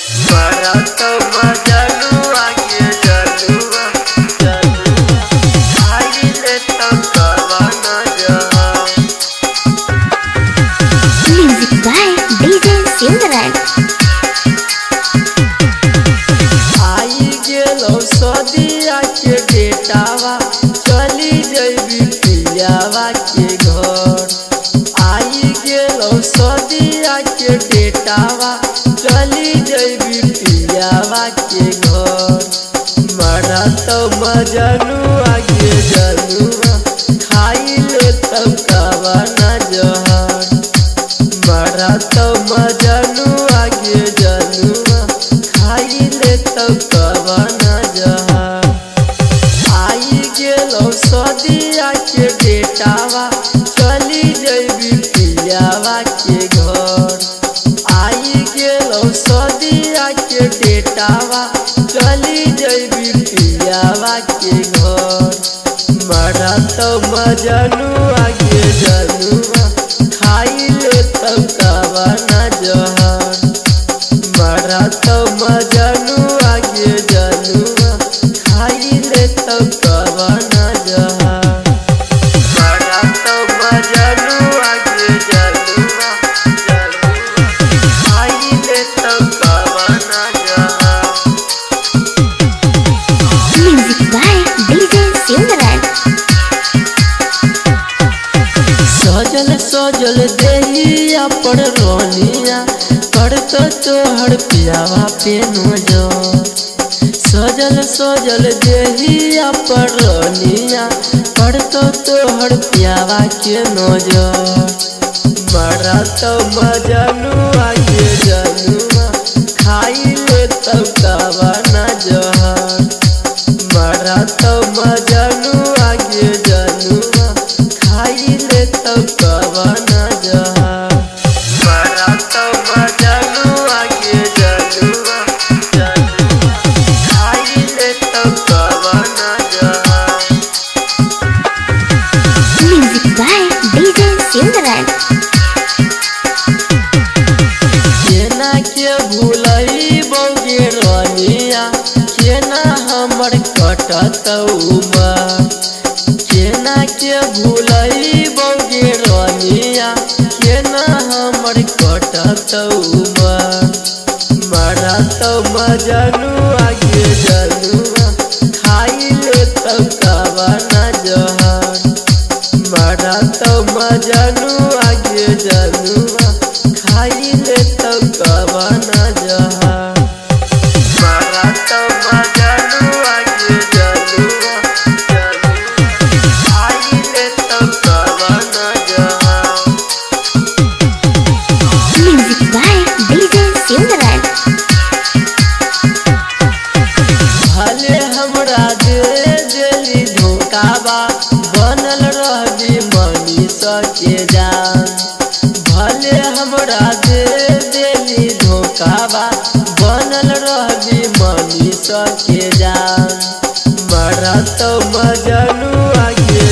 मरत मजनुआ के जनुआ आइले तो कवन जहां। Music by DJ Silverand. आई गेलो सदिया के बेटावा चली जइबी पियावा के घर। आई गेलो सदिया के बेटावा चली जइबी पियावा के घर। मरत मजनुआ के जनुआ खाइले तो कवन जहां। मरत मजनुआ के जनुआ खाइले तो कवन जहां। आई गेलो सदिया के बेटावा चली जइबी पियावा के घर। आई गेलो सदिया के बेटावा चली जइबी पियावा के घर। मरत मजनुआ के जनुआ खाइले तो कवन जहां। मरत मजनुआ के जनुआ खाइले तो कवन जहां। मरत मजनुआ के जनुआ खाइले तो कवन जहां। Music by DJ Silverand. सजल सजल देहिया पर रोनिया करत तोहर पियावा पे नजर। सजल सजल देहिया पर रोनिया करत तोहर पियावा के नजर। मरत मजनुआ के जनुआ खाइले तो कवन जहां। मरत मजनुआ के जनुआ खाइले तो कवन जहां। मरत मजनुआ के जनुआ खाइले तो कवन जहां। Music by DJ Silverand. केना के भूलई बौगे रनिया केना हमर कटत उमर। केना के भूलई बौगे रनिया केना हमर कटत उमर। मरत मजनुआ के जनुआ खाइले तो कवन जहां। मरत मजनुआ के जनुआ खाइले तो कवन जहां। मरत मजनुआ के जनुआ खाइले तो कवन जहां। Music by DJ Silverand. भले हमरा दे देली धोखाबा बनल रहबी मनीष के जान। भले हमरा दे देली धोखाबा बनल रहबी मनीष के जान। मरत मजनुआ के